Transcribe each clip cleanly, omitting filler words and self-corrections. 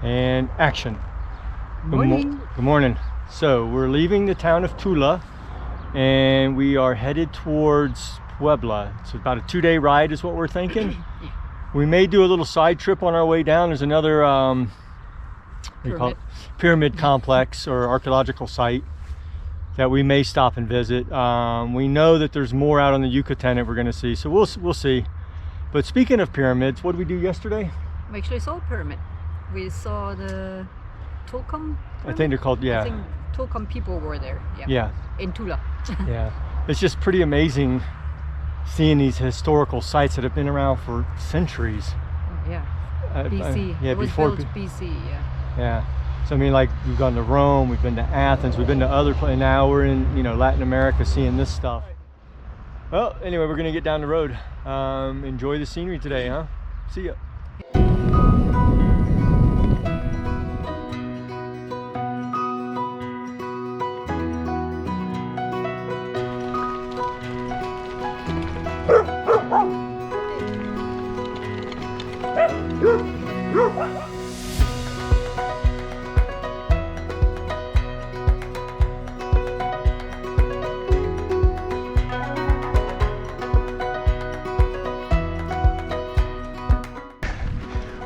And action. Morning. Good morning. So we're leaving the town of Tula and we are headed towards Puebla. It's about a 2-day ride is what we're thinking. Yeah. We may do a little side trip on our way down. There's another pyramid complex or archaeological site that we may stop and visit. We know that there's more out on the Yucatan that we're going to see, so we'll see. But speaking of pyramids, what did we do yesterday? We actually saw a pyramid. We saw the Tulkum pyramid? I think they're called, yeah. I think Tulkum people were there. Yeah. In Tula. Yeah. It's just pretty amazing seeing these historical sites that have been around for centuries. Oh, yeah. BC. Yeah, it was before built BC, yeah. Yeah. So I mean, like, we've gone to Rome, we've been to Athens, we've been to other places. Now we're in, Latin America seeing this stuff. Well, anyway, we're gonna get down the road. Enjoy the scenery today, huh? See ya.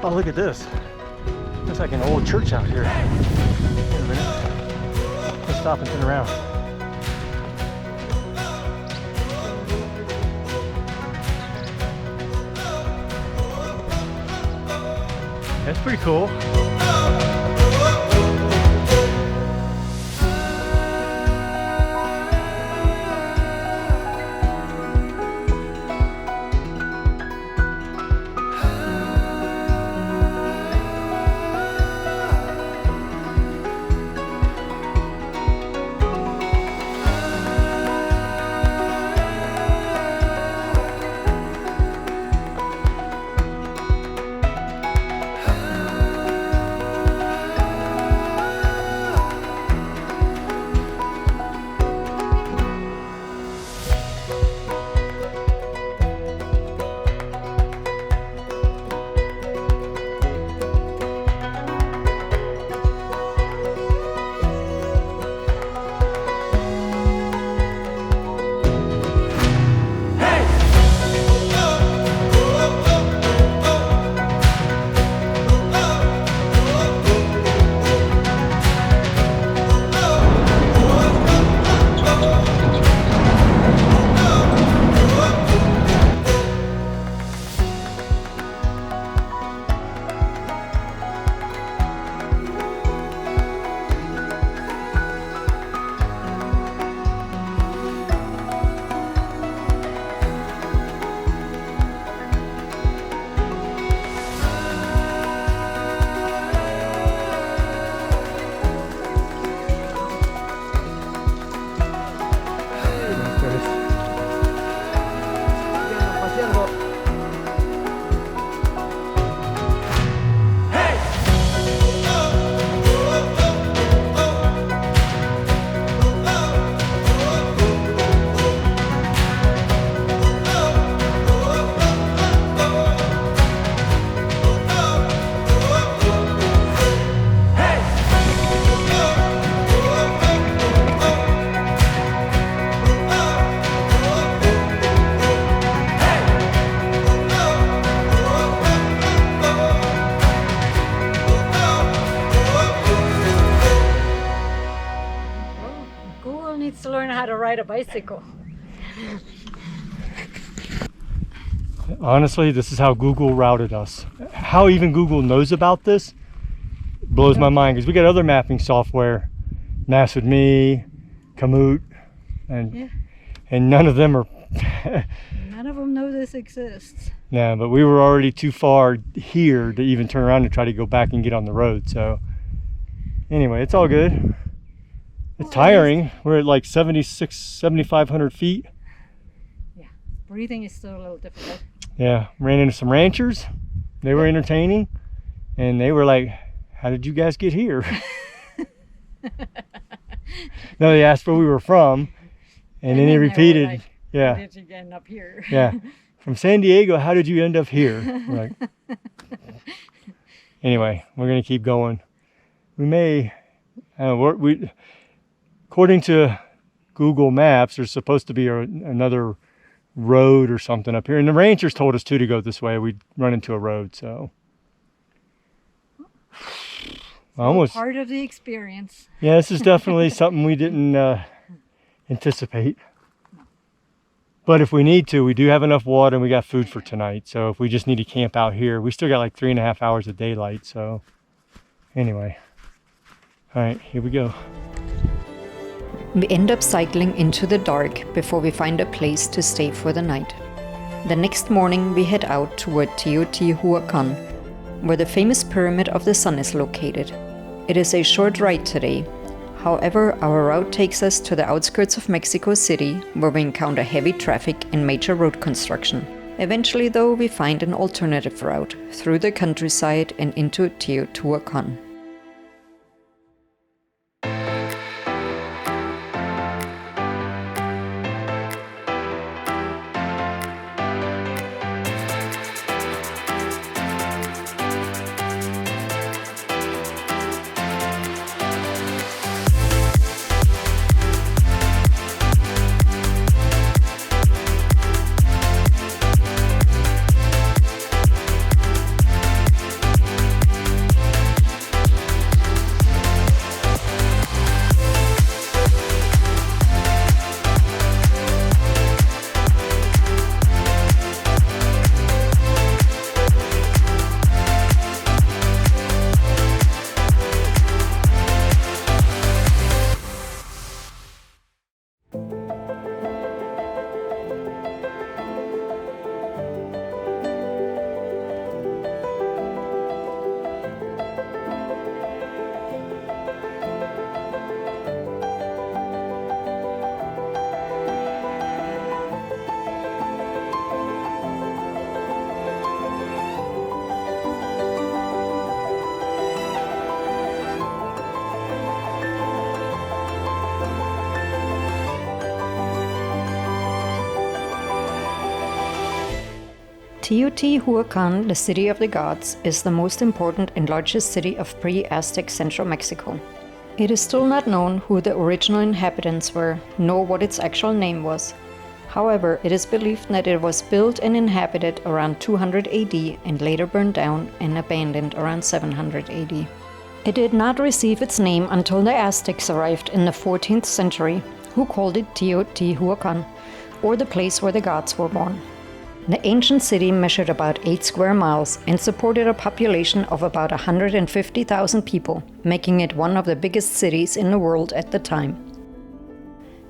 Oh, look at this. Looks like an old church out here. Wait a minute. Let's stop and turn around. That's pretty cool. Needs to learn how to ride a bicycle. Honestly, this is how Google routed us. How even Google knows about this blows my mind, because we got other mapping software, Maps with Me, Komoot, and none of them are None of them know this exists. Yeah, but we were already too far here to even turn around and try to go back and get on the road. So anyway, it's all good. It's tiring. We're at like 7,500 feet. Yeah, breathing is still a little difficult. Yeah, ran into some ranchers. They were entertaining, and they were like, "How did you guys get here?" No, they asked where we were from, and then they repeated, like, "Yeah, how did you end up here?" Yeah, from San Diego. How did you end up here? Like, anyway, we're gonna keep going. We may, according to Google Maps, there's supposed to be another road or something up here, and the rangers told us to go this way. We'd run into a road, so almost part of the experience. Yeah, this is definitely something we didn't anticipate. But if we need to, we do have enough water and we got food for tonight. So if we just need to camp out here, we still got like 3.5 hours of daylight. So anyway, all right, here we go. We end up cycling into the dark before we find a place to stay for the night. The next morning we head out toward Teotihuacan, where the famous Pyramid of the Sun is located. It is a short ride today. However, our route takes us to the outskirts of Mexico City, where we encounter heavy traffic and major road construction. Eventually, though, we find an alternative route through the countryside and into Teotihuacan. Teotihuacan, the city of the gods, is the most important and largest city of pre-Aztec central Mexico. It is still not known who the original inhabitants were, nor what its actual name was. However, it is believed that it was built and inhabited around 200 AD and later burned down and abandoned around 700 AD. It did not receive its name until the Aztecs arrived in the 14th century, who called it Teotihuacan, or the place where the gods were born. The ancient city measured about 8 square miles and supported a population of about 150,000 people, making it one of the biggest cities in the world at the time.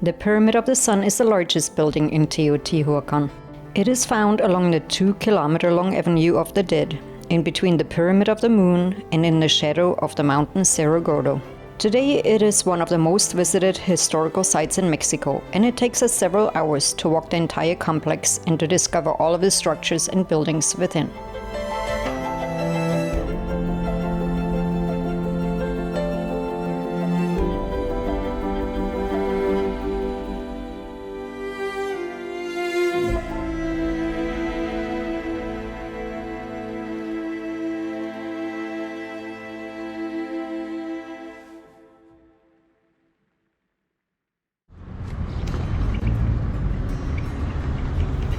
The Pyramid of the Sun is the largest building in Teotihuacan. It is found along the 2-kilometer-long Avenue of the Dead, in between the Pyramid of the Moon and in the shadow of the mountain Cerro Gordo. Today it is one of the most visited historical sites in Mexico, and it takes us several hours to walk the entire complex and to discover all of the structures and buildings within.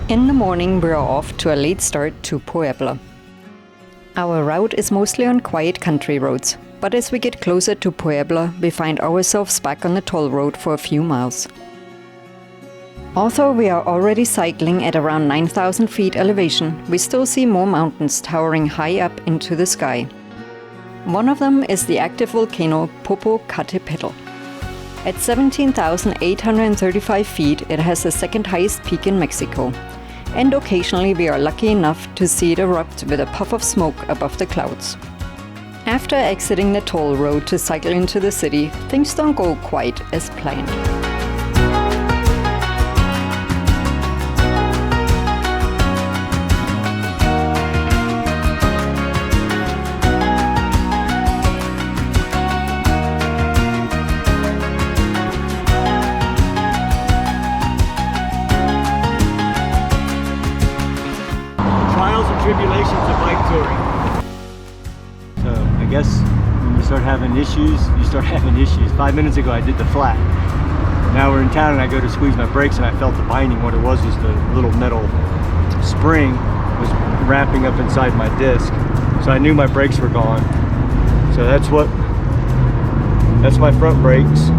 In the morning, we are off to a late start to Puebla. Our route is mostly on quiet country roads, but as we get closer to Puebla, we find ourselves back on the toll road for a few miles. Although we are already cycling at around 9,000 feet elevation, we still see more mountains towering high up into the sky. One of them is the active volcano Popocatépetl. At 17,835 feet, it has the second highest peak in Mexico. And occasionally we are lucky enough to see it erupt with a puff of smoke above the clouds. After exiting the toll road to cycle into the city, things don't go quite as planned. Tribulations of bike touring. So when you start having issues, you start having issues. 5 minutes ago I did the flat. Now we're in town and I go to squeeze my brakes and I felt the binding. What it was the little metal spring was wrapping up inside my disc. So I knew my brakes were gone. So that's my front brakes.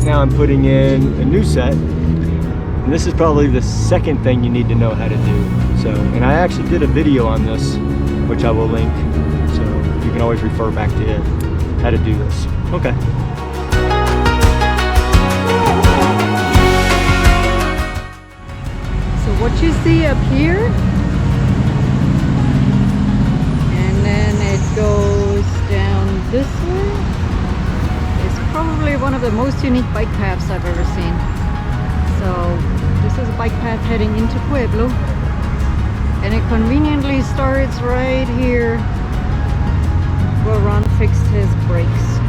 Now I'm putting in a new set. And this is probably the second thing you need to know how to do. So, and I actually did a video on this, which I will link. So you can always refer back to it, how to do this. Okay. So what you see up here, and then it goes down this way, is probably one of the most unique bike paths I've ever seen. So this is a bike path heading into Pueblo, and it conveniently starts right here where Ron fixed his brakes.